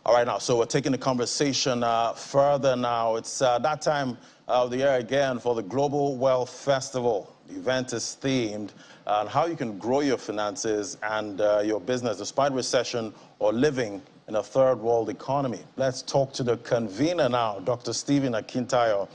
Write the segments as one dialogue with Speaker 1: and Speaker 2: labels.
Speaker 1: All right, now, so we're taking the conversation further now. It's that time of the year again for the Global Wealth Festival. The event is themed on how you can grow your finances and your business despite recession or living in a third world economy. Let's talk to the convener now, Dr. Stephen Akintayo.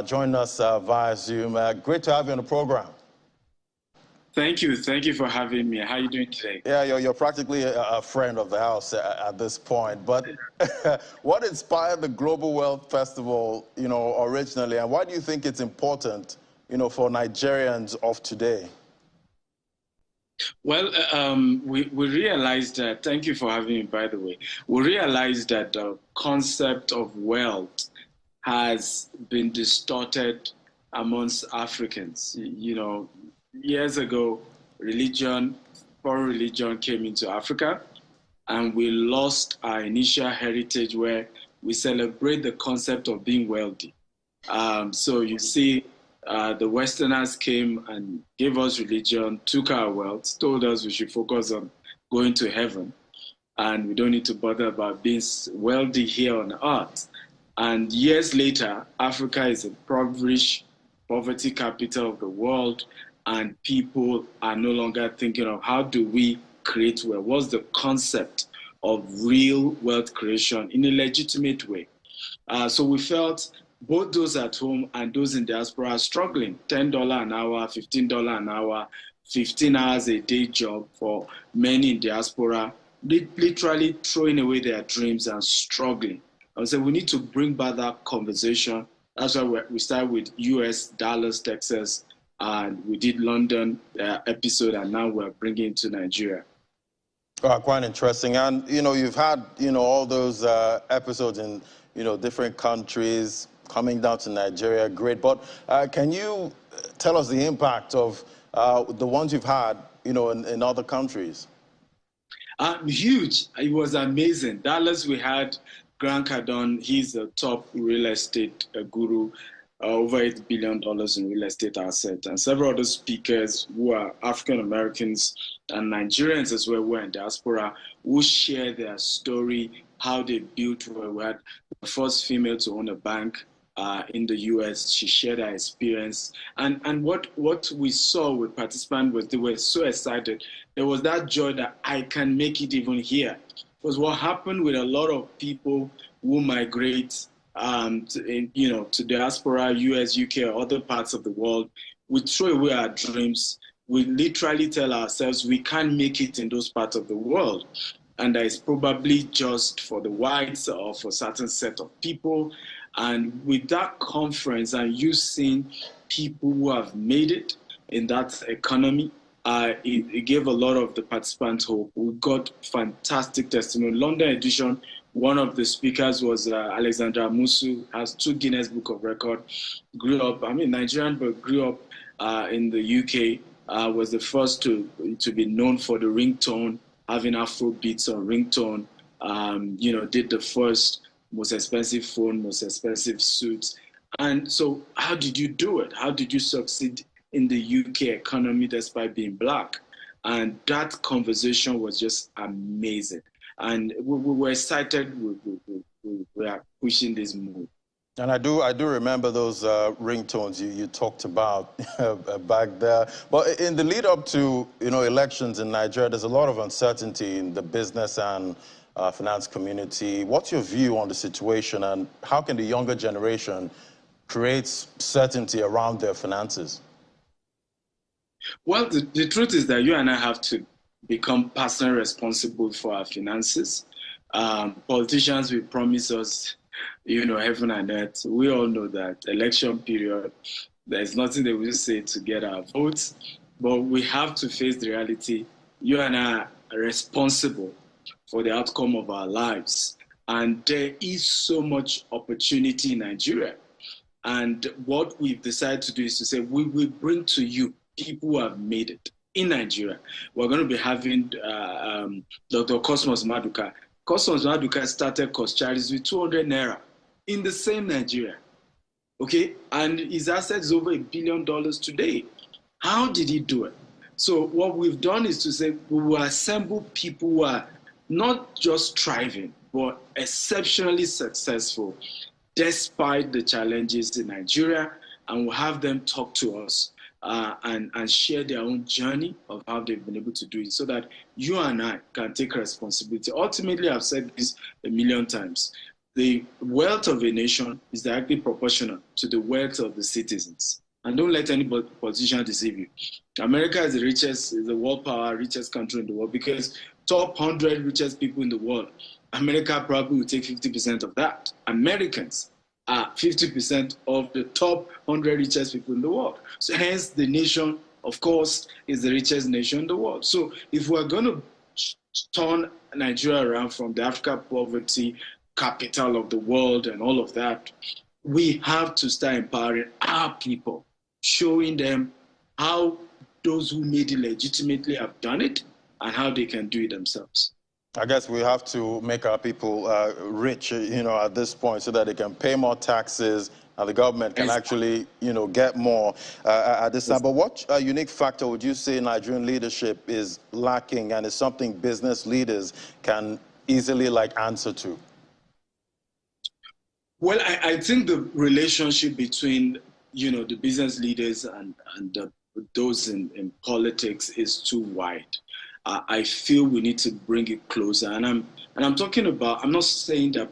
Speaker 1: Join us via Zoom. Great to have you on the program.
Speaker 2: Thank you. Thank you for having me. How are you doing today?
Speaker 1: Yeah, you're practically a friend of the house at this point. But what inspired the Global Wealth Festival, originally, and why do you think it's important, for Nigerians of today?
Speaker 2: Well, we realized that, thank you for having me, by the way. We realized that the concept of wealth has been distorted amongst Africans. Years ago, foreign religion came into Africa, and we lost our initial heritage where we celebrate the concept of being wealthy. So you see, the Westerners came and gave us religion, took our wealth, told us we should focus on going to heaven, and we don't need to bother about being wealthy here on earth. And years later, Africa is a impoverished poverty capital of the world, and people are no longer thinking of how do we create wealth? What's the concept of real wealth creation in a legitimate way? So we felt both those at home and those in diaspora are struggling. $10 an hour, $15 an hour, 15 hours a day job for many in diaspora, literally throwing away their dreams and struggling. I would say we need to bring back that conversation. That's why we started with US, Dallas, Texas, and we did London episode, and now we're bringing it to Nigeria.
Speaker 1: Quite interesting. And, you've had, all those episodes in, different countries coming down to Nigeria. Great. But can you tell us the impact of the ones you've had, in other countries?
Speaker 2: Huge. It was amazing. Dallas, we had Grant Cardone. He's a top real estate guru. Over $8 billion in real estate assets, and several other speakers who are African Americans and Nigerians as well, who are in diaspora, who share their story, how they built. We had the first female to own a bank in the US. She shared her experience, and what we saw with participants was they were so excited. There was that joy that I can make it even here. Because what happened with a lot of people who migrate to diaspora, US, UK, or other parts of the world, we throw away our dreams. We literally tell ourselves we can't make it in those parts of the world. And that is probably just for the whites or for a certain set of people. And with that conference and you seeing people who have made it in that economy, it gave a lot of the participants hope. We got fantastic testimony. London edition, one of the speakers was Alexandra Musu, has 2 Guinness Book of Record, Nigerian, but grew up in the UK, was the first to be known for the ringtone, having Afro beats on ringtone, did the first most expensive phone, most expensive suits. And so how did you do it? How did you succeed in the UK economy despite being Black? And that conversation was just amazing. And we were excited. We are pushing this move.
Speaker 1: And I do remember those ringtones you talked about back there. But in the lead up to elections in Nigeria, there's a lot of uncertainty in the business and finance community. What's your view on the situation, and how can the younger generation create certainty around their finances?
Speaker 2: Well, the truth is that you and I have to become personally responsible for our finances. Politicians will promise us, heaven and earth. We all know that election period, there's nothing they will say to get our votes, but we have to face the reality. You and I are responsible for the outcome of our lives. And there is so much opportunity in Nigeria. And what we've decided to do is to say, we will bring to you people who have made it in Nigeria. We're going to be having Dr. Cosmos Maduka. Cosmos Maduka started Charities with 200 Naira in the same Nigeria. Okay? And his assets is over $1 billion today. How did he do it? So what we've done is to say we will assemble people who are not just thriving, but exceptionally successful despite the challenges in Nigeria, and we'll have them talk to us and share their own journey of how they've been able to do it so that you and I can take responsibility. Ultimately, I've said this a million times. The wealth of a nation is directly proportional to the wealth of the citizens. And don't let any politician deceive you. America is the richest, is the world power, richest country in the world because top 100 richest people in the world, America probably will take 50% of that. Americans are 50% of the top 100 richest people in the world. So hence the nation, of course, is the richest nation in the world. So if we're going to turn Nigeria around from the Africa poverty capital of the world and all of that, we have to start empowering our people, showing them how those who made it legitimately have done it and how they can do it themselves.
Speaker 1: I guess we have to make our people rich, at this point so that they can pay more taxes and the government can actually, get more at this time. But what unique factor would you say Nigerian leadership is lacking and is something business leaders can easily answer to?
Speaker 2: Well, I think the relationship between, the business leaders and those in politics is too wide. I feel we need to bring it closer. And I'm talking about, I'm not saying that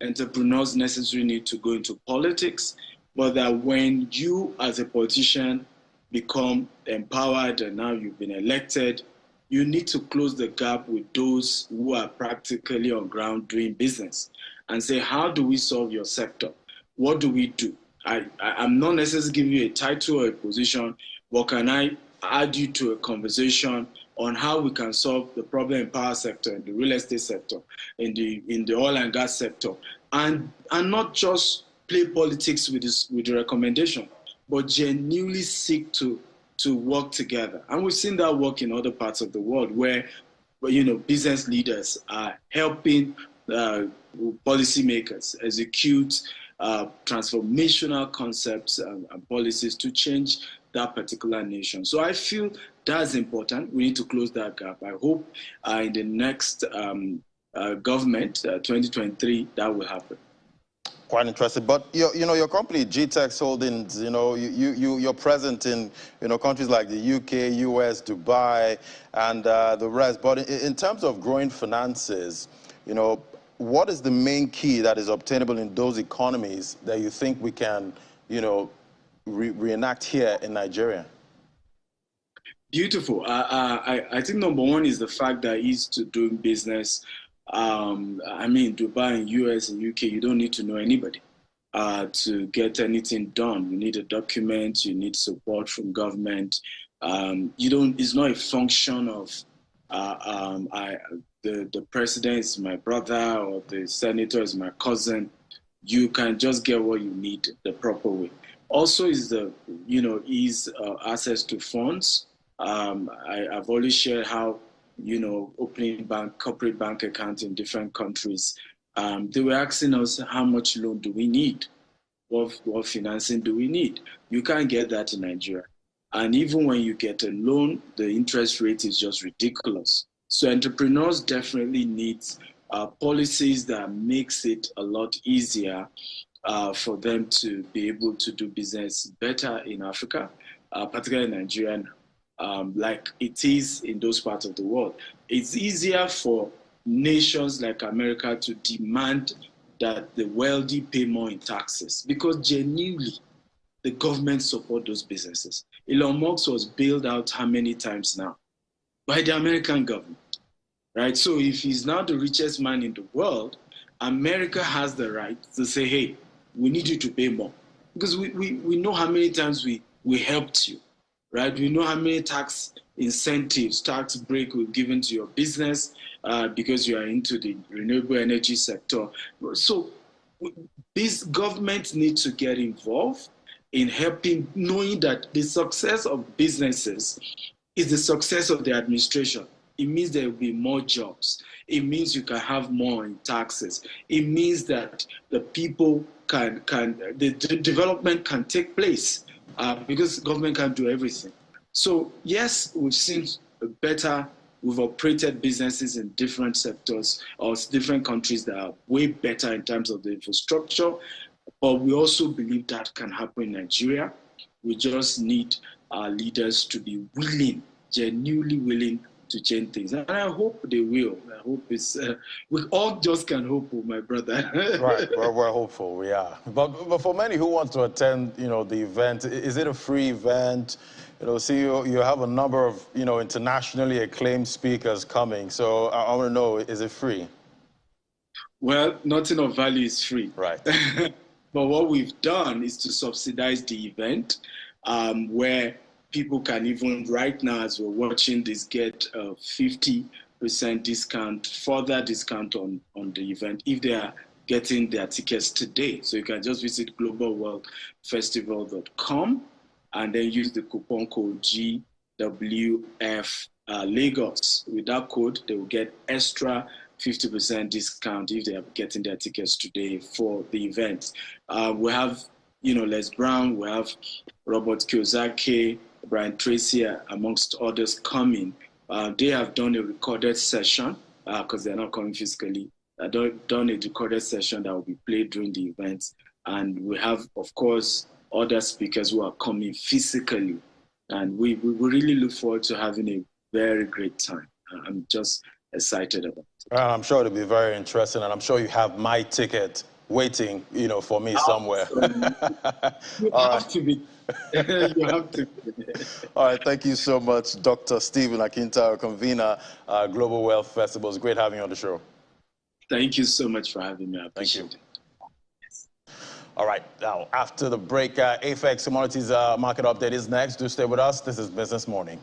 Speaker 2: entrepreneurs necessarily need to go into politics, but that when you as a politician become empowered and now you've been elected, you need to close the gap with those who are practically on ground doing business and say, how do we solve your sector? What do we do? I'm not necessarily giving you a title or a position, but can I add you to a conversation on how we can solve the problem in power sector, in the real estate sector, in the oil and gas sector, and not just play politics with the recommendation, but genuinely seek to work together. And we've seen that work in other parts of the world where business leaders are helping policymakers execute transformational concepts and policies to change that particular nation. So I feel that's important. We need to close that gap. I hope in the next government, 2023, that will happen.
Speaker 1: Quite interesting. But your company, GTEX Holdings, you're present in countries like the UK, US, Dubai, and the rest. But in terms of growing finances, what is the main key that is obtainable in those economies that you think we can, reenact here in Nigeria?
Speaker 2: Beautiful. I think number one is the fact that ease to doing business. Dubai and US and UK, you don't need to know anybody to get anything done. You need a document, you need support from government. It's not a function of the president is my brother or the senator is my cousin. You can just get what you need the proper way. Also is the, access to funds. I've always shared how, opening corporate bank accounts in different countries, they were asking us how much loan do we need? What financing do we need? You can't get that in Nigeria. And even when you get a loan, the interest rate is just ridiculous. So entrepreneurs definitely need policies that makes it a lot easier for them to be able to do business better in Africa, particularly in Nigeria, like it is in those parts of the world. It's easier for nations like America to demand that the wealthy pay more in taxes because genuinely the government support those businesses. Elon Musk was bailed out how many times now? By the American government, right? So if he's now the richest man in the world, America has the right to say, hey, we need you to pay more. Because we know how many times we helped you, right? We know how many tax incentives, tax break we've given to your business because you are into the renewable energy sector. So these governments need to get involved in helping, knowing that the success of businesses is the success of the administration. It means there will be more jobs. It means you can have more in taxes. It means that the people the development can take place because government can't do everything. So yes, we've seen a better we've operated businesses in different sectors or different countries that are way better in terms of the infrastructure. But we also believe that can happen in Nigeria. We just need our leaders to be willing, genuinely willing to change things. And I hope they will. I hope we all just can hope, my brother.
Speaker 1: Right, we're hopeful, we are. But for many who want to attend, the event, is it a free event? See, you have a number of, internationally acclaimed speakers coming. So I want to know, is it free?
Speaker 2: Well, nothing of value is free.
Speaker 1: Right.
Speaker 2: But what we've done is to subsidize the event, where people can even, right now as we're watching this, get a 50% discount, further discount on the event if they are getting their tickets today. So you can just visit globalwealthfestival.com and then use the coupon code GWF Lagos. With that code, they will get extra 50% discount if they are getting their tickets today for the event. We have, Les Brown, we have Robert Kiyosaki, Brian Tracy, amongst others coming. They have done a recorded session because they're not coming physically. Done a recorded session that will be played during the event. And we have, of course, other speakers who are coming physically. And we really look forward to having a very great time. I'm just excited about it.
Speaker 1: I'm sure it'll be very interesting, and I'm sure you have my ticket waiting, for me somewhere.
Speaker 2: You have to be. You have to be.
Speaker 1: All right, thank you so much, Dr. Stephen Akintayo, convener, Global Wealth Festival. It's great having you on the show.
Speaker 2: Thank you so much for having me. I appreciate it.
Speaker 1: All right, now, after the break, AFEX Commodities Market Update is next. Do stay with us. This is Business Morning.